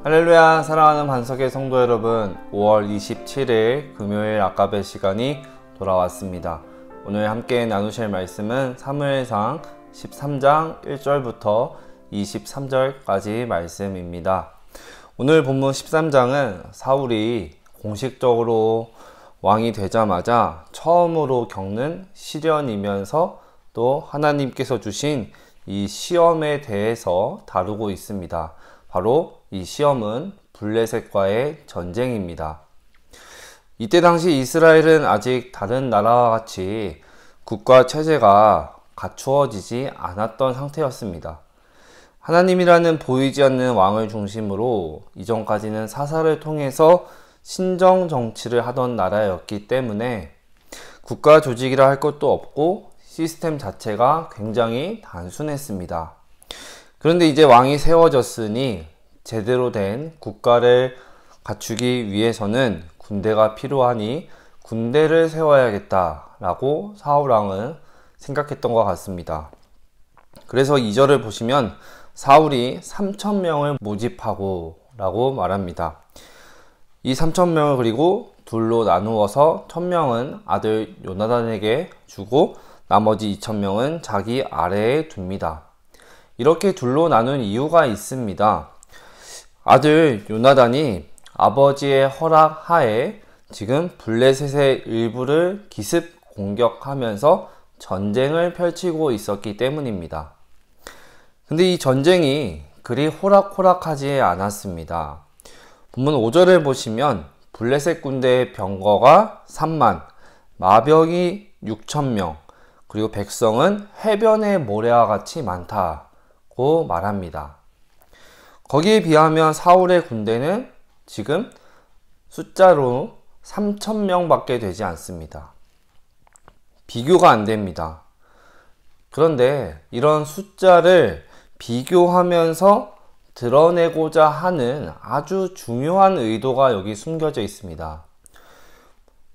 할렐루야. 사랑하는 반석의 성도 여러분, 5월 27일 금요일 아까베 시간이 돌아왔습니다. 오늘 함께 나누실 말씀은 사무엘상 13장 1절부터 23절까지 말씀입니다. 오늘 본문 13장은 사울이 공식적으로 왕이 되자마자 처음으로 겪는 시련이면서 또 하나님께서 주신 이 시험에 대해서 다루고 있습니다. 바로 이 시험은 블레셋과의 전쟁입니다. 이때 당시 이스라엘은 아직 다른 나라와 같이 국가 체제가 갖추어지지 않았던 상태였습니다. 하나님이라는 보이지 않는 왕을 중심으로 이전까지는 사사를 통해서 신정 정치를 하던 나라였기 때문에 국가 조직이라 할 것도 없고 시스템 자체가 굉장히 단순했습니다. 그런데 이제 왕이 세워졌으니 제대로 된 국가를 갖추기 위해서는 군대가 필요하니 군대를 세워야겠다라고 사울왕은 생각했던 것 같습니다. 그래서 2절을 보시면 사울이 3,000명을 모집하고 라고 말합니다. 이 3,000명을 그리고 둘로 나누어서 1,000명은 아들 요나단에게 주고 나머지 2,000명은 자기 아래에 둡니다. 이렇게 둘로 나눈 이유가 있습니다. 아들 요나단이 아버지의 허락 하에 지금 블레셋의 일부를 기습 공격하면서 전쟁을 펼치고 있었기 때문입니다. 근데 이 전쟁이 그리 호락호락하지 않았습니다. 본문 5절을 보시면 블레셋 군대의 병거가 3만, 마병이 6,000명, 그리고 백성은 해변의 모래와 같이 많다고 말합니다. 거기에 비하면 사울의 군대는 지금 숫자로 3,000명 밖에 되지 않습니다. 비교가 안 됩니다. 그런데 이런 숫자를 비교하면서 드러내고자 하는 아주 중요한 의도가 여기 숨겨져 있습니다.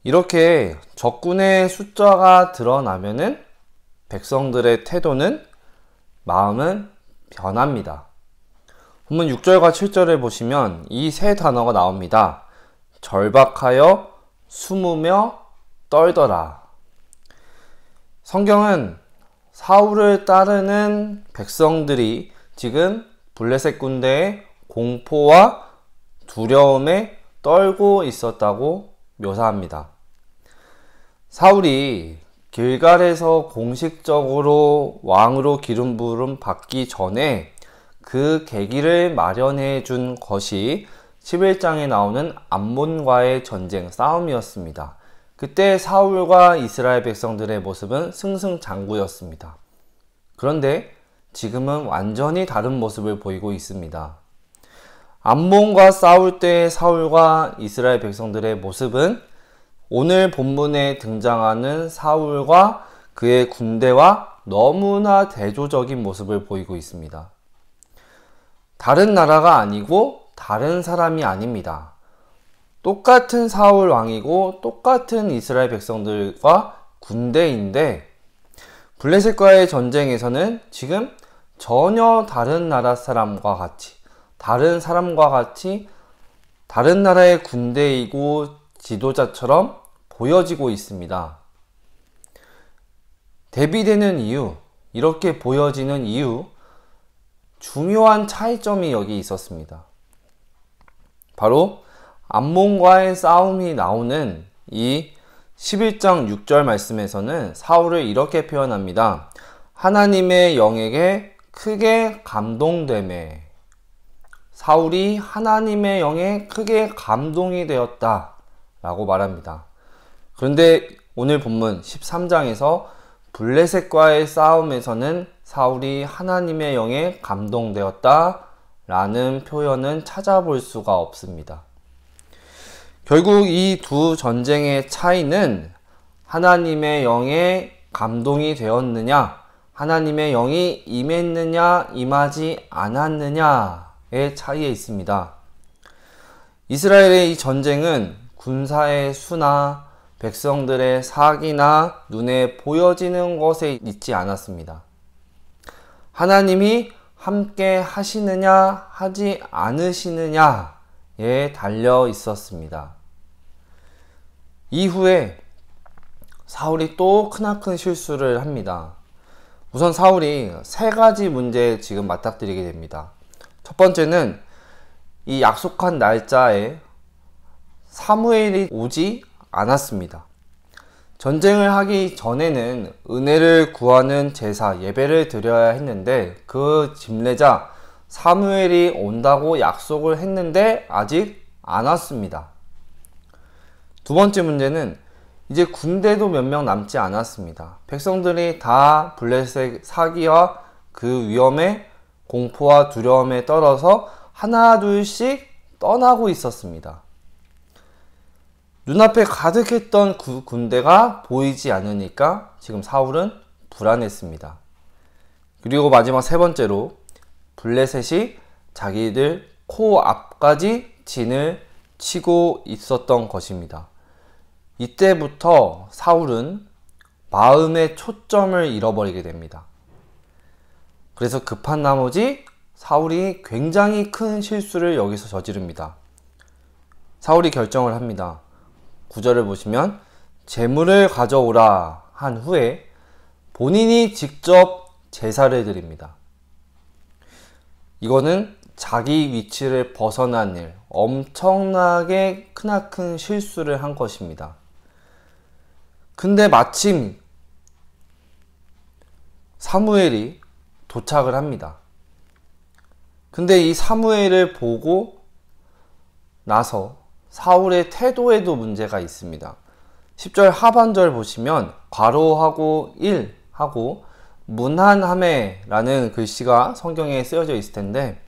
이렇게 적군의 숫자가 드러나면은 백성들의 태도는, 마음은 변합니다. 본문 6절과 7절을 보시면 이 세 단어가 나옵니다. 절박하여 숨으며 떨더라. 성경은 사울을 따르는 백성들이 지금 블레셋 군대의 공포와 두려움에 떨고 있었다고 묘사합니다. 사울이 길갈에서 공식적으로 왕으로 기름 부름 받기 전에 그 계기를 마련해 준 것이 11장에 나오는 암몬과의 전쟁 싸움이었습니다. 그때 사울과 이스라엘 백성들의 모습은 승승장구였습니다. 그런데 지금은 완전히 다른 모습을 보이고 있습니다. 암몬과 싸울 때의 사울과 이스라엘 백성들의 모습은 오늘 본문에 등장하는 사울과 그의 군대와 너무나 대조적인 모습을 보이고 있습니다. 다른 나라가 아니고 다른 사람이 아닙니다. 똑같은 사울 왕이고 똑같은 이스라엘 백성들과 군대인데 블레셋과의 전쟁에서는 지금 전혀 다른 나라 사람과 같이, 다른 사람과 같이 다른 나라의 군대이고 지도자처럼 보여지고 있습니다. 대비되는 이유, 이렇게 보여지는 이유, 중요한 차이점이 여기 있었습니다. 바로 암몬과의 싸움이 나오는 이 11장 6절 말씀에서는 사울을 이렇게 표현합니다. 하나님의 영에게 크게 감동되매. 사울이 하나님의 영에 크게 감동이 되었다 라고 말합니다. 그런데 오늘 본문 13장에서 블레셋과의 싸움에서는 사울이 하나님의 영에 감동되었다 라는 표현은 찾아볼 수가 없습니다. 결국 이 두 전쟁의 차이는 하나님의 영에 감동이 되었느냐, 하나님의 영이 임했느냐, 임하지 않았느냐의 차이에 있습니다. 이스라엘의 이 전쟁은 군사의 수나 백성들의 사기나 눈에 보여지는 것에 있지 않았습니다. 하나님이 함께 하시느냐 하지 않으시느냐에 달려 있었습니다. 이후에 사울이 또 크나큰 실수를 합니다. 우선 사울이 세 가지 문제 지금 맞닥뜨리게 됩니다. 첫 번째는 이 약속한 날짜에 사무엘이 오지 않았습니다. 전쟁을 하기 전에는 은혜를 구하는 제사, 예배를 드려야 했는데 그 집례자 사무엘이 온다고 약속을 했는데 아직 안 왔습니다. 두 번째 문제는 이제 군대도 몇 명 남지 않았습니다. 백성들이 다 블레셋 사기와 그 위험에 공포와 두려움에 떨어서 하나 둘씩 떠나고 있었습니다. 눈앞에 가득했던 그 군대가 보이지 않으니까 지금 사울은 불안했습니다. 그리고 마지막 세 번째로 블레셋이 자기들 코앞까지 진을 치고 있었던 것입니다. 이때부터 사울은 마음의 초점을 잃어버리게 됩니다. 그래서 급한 나머지 사울이 굉장히 큰 실수를 여기서 저지릅니다. 사울이 결정을 합니다. 9절을 보시면 제물을 가져오라 한 후에 본인이 직접 제사를 드립니다. 이거는 자기 위치를 벗어난 일, 엄청나게 크나큰 실수를 한 것입니다. 근데 마침 사무엘이 도착을 합니다. 근데 이 사무엘을 보고 나서 사울의 태도에도 문제가 있습니다. 10절 하반절 보시면 괄호하고 1하고 무난함에라는 글씨가 성경에 쓰여져 있을 텐데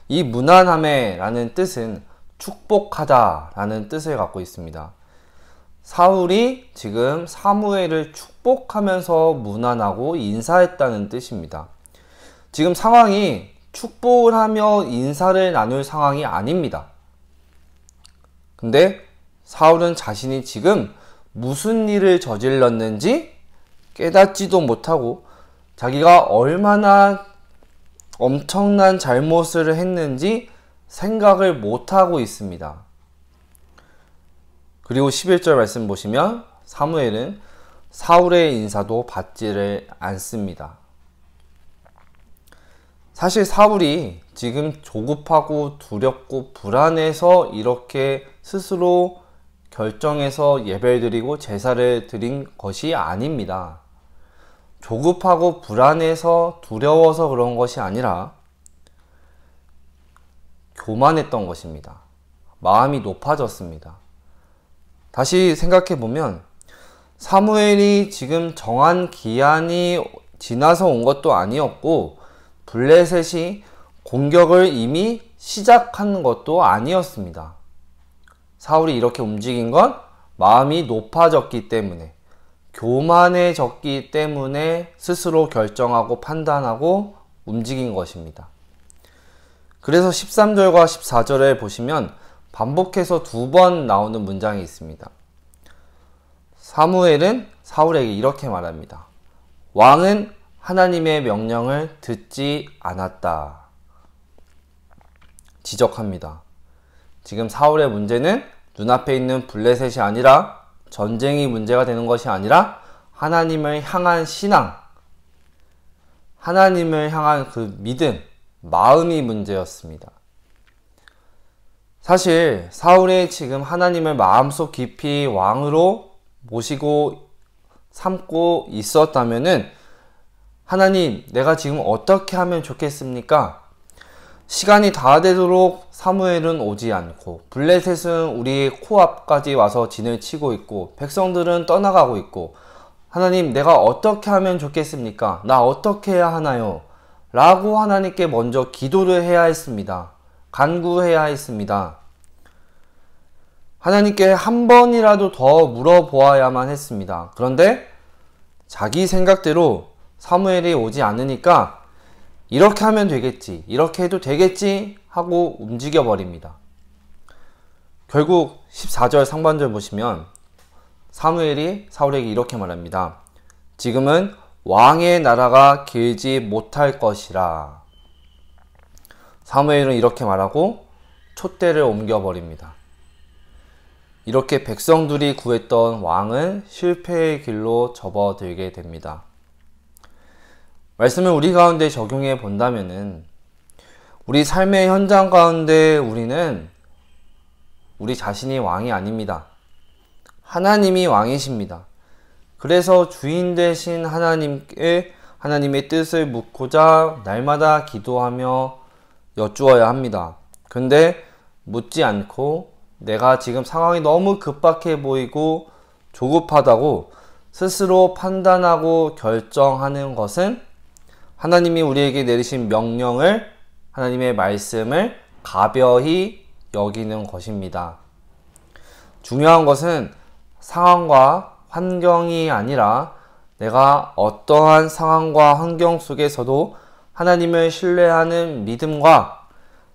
이 무난함에라는 뜻은 축복하다 라는 뜻을 갖고 있습니다. 사울이 지금 사무엘을 축복하면서 무난하고 인사했다는 뜻입니다. 지금 상황이 축복을 하며 인사를 나눌 상황이 아닙니다. 근데 사울은 자신이 지금 무슨 일을 저질렀는지 깨닫지도 못하고 자기가 얼마나 엄청난 잘못을 했는지 생각을 못하고 있습니다. 그리고 11절 말씀 보시면 사무엘은 사울의 인사도 받지를 않습니다. 사실 사울이 지금 조급하고 두렵고 불안해서 이렇게 스스로 결정해서 예배를 드리고 제사를 드린 것이 아닙니다. 조급하고 불안해서 두려워서 그런 것이 아니라 교만했던 것입니다. 마음이 높아졌습니다. 다시 생각해 보면 사무엘이 지금 정한 기한이 지나서 온 것도 아니었고 블레셋이 공격을 이미 시작한 것도 아니었습니다. 사울이 이렇게 움직인 건 마음이 높아졌기 때문에, 교만해졌기 때문에 스스로 결정하고 판단하고 움직인 것입니다. 그래서 13절과 14절에 보시면 반복해서 두 번 나오는 문장이 있습니다. 사무엘은 사울에게 이렇게 말합니다. 왕은 하나님의 명령을 듣지 않았다. 지적합니다. 지금 사울의 문제는 눈앞에 있는 블레셋이 아니라 전쟁이 문제가 되는 것이 아니라 하나님을 향한 신앙, 하나님을 향한 그 믿음, 마음이 문제였습니다. 사실 사울이 지금 하나님을 마음속 깊이 왕으로 모시고 삼고 있었다면은 하나님, 내가 지금 어떻게 하면 좋겠습니까? 시간이 다 되도록 사무엘은 오지 않고 블레셋은 우리 코앞까지 와서 진을 치고 있고 백성들은 떠나가고 있고 하나님, 내가 어떻게 하면 좋겠습니까? 나 어떻게 해야 하나요? 라고 하나님께 먼저 기도를 해야 했습니다. 간구해야 했습니다. 하나님께 한 번이라도 더 물어보아야만 했습니다. 그런데 자기 생각대로 사무엘이 오지 않으니까 이렇게 하면 되겠지, 이렇게 해도 되겠지 하고 움직여 버립니다. 결국 14절 상반절 보시면 사무엘이 사울에게 이렇게 말합니다. 지금은 왕의 나라가 길지 못할 것이라. 사무엘은 이렇게 말하고 촛대를 옮겨버립니다. 이렇게 백성들이 구했던 왕은 실패의 길로 접어들게 됩니다. 말씀을 우리 가운데 적용해 본다면은 우리 삶의 현장 가운데 우리는 우리 자신이 왕이 아닙니다. 하나님이 왕이십니다. 그래서 주인 되신 하나님의 뜻을 묻고자 날마다 기도하며 여쭈어야 합니다. 근데 묻지 않고 내가 지금 상황이 너무 급박해 보이고 조급하다고 스스로 판단하고 결정하는 것은 하나님이 우리에게 내리신 명령을, 하나님의 말씀을 가벼이 여기는 것입니다. 중요한 것은 상황과 환경이 아니라 내가 어떠한 상황과 환경 속에서도 하나님을 신뢰하는 믿음과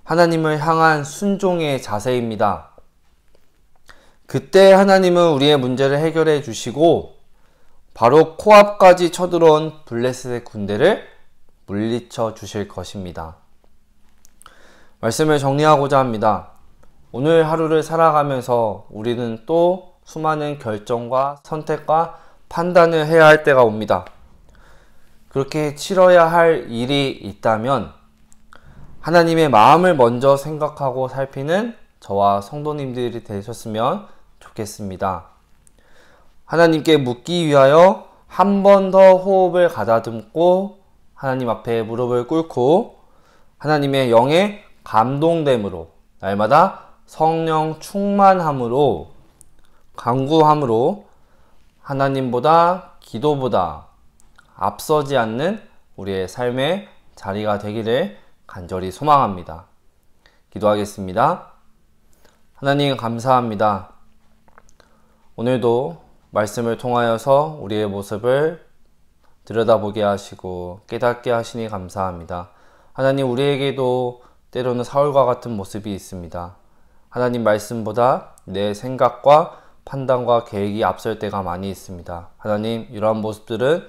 하나님을 향한 순종의 자세입니다. 그때 하나님은 우리의 문제를 해결해 주시고 바로 코앞까지 쳐들어온 블레셋의 군대를 물리쳐 주실 것입니다. 말씀을 정리하고자 합니다. 오늘 하루를 살아가면서 우리는 또 수많은 결정과 선택과 판단을 해야 할 때가 옵니다. 그렇게 치러야 할 일이 있다면 하나님의 마음을 먼저 생각하고 살피는 저와 성도님들이 되셨으면 좋겠습니다. 하나님께 묻기 위하여 한 번 더 호흡을 가다듬고 하나님 앞에 무릎을 꿇고 하나님의 영의 감동됨으로 날마다 성령 충만함으로 간구함으로 하나님보다 기도보다 앞서지 않는 우리의 삶의 자리가 되기를 간절히 소망합니다. 기도하겠습니다. 하나님 감사합니다. 오늘도 말씀을 통하여서 우리의 모습을 들여다보게 하시고 깨닫게 하시니 감사합니다. 하나님 우리에게도 때로는 사울과 같은 모습이 있습니다. 하나님 말씀보다 내 생각과 판단과 계획이 앞설 때가 많이 있습니다. 하나님 이러한 모습들은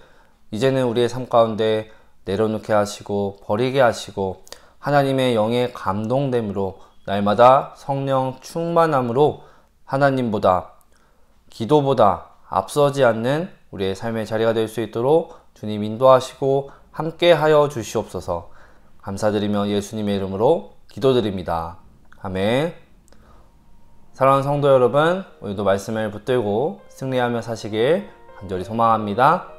이제는 우리의 삶 가운데 내려놓게 하시고 버리게 하시고 하나님의 영의 감동됨으로 날마다 성령 충만함으로 하나님보다 기도보다 앞서지 않는 우리의 삶의 자리가 될 수 있도록 주님 인도하시고 함께 하여 주시옵소서. 감사드리며 예수님의 이름으로 기도드립니다. 아멘. 사랑하는 성도 여러분, 오늘도 말씀을 붙들고 승리하며 사시길 간절히 소망합니다.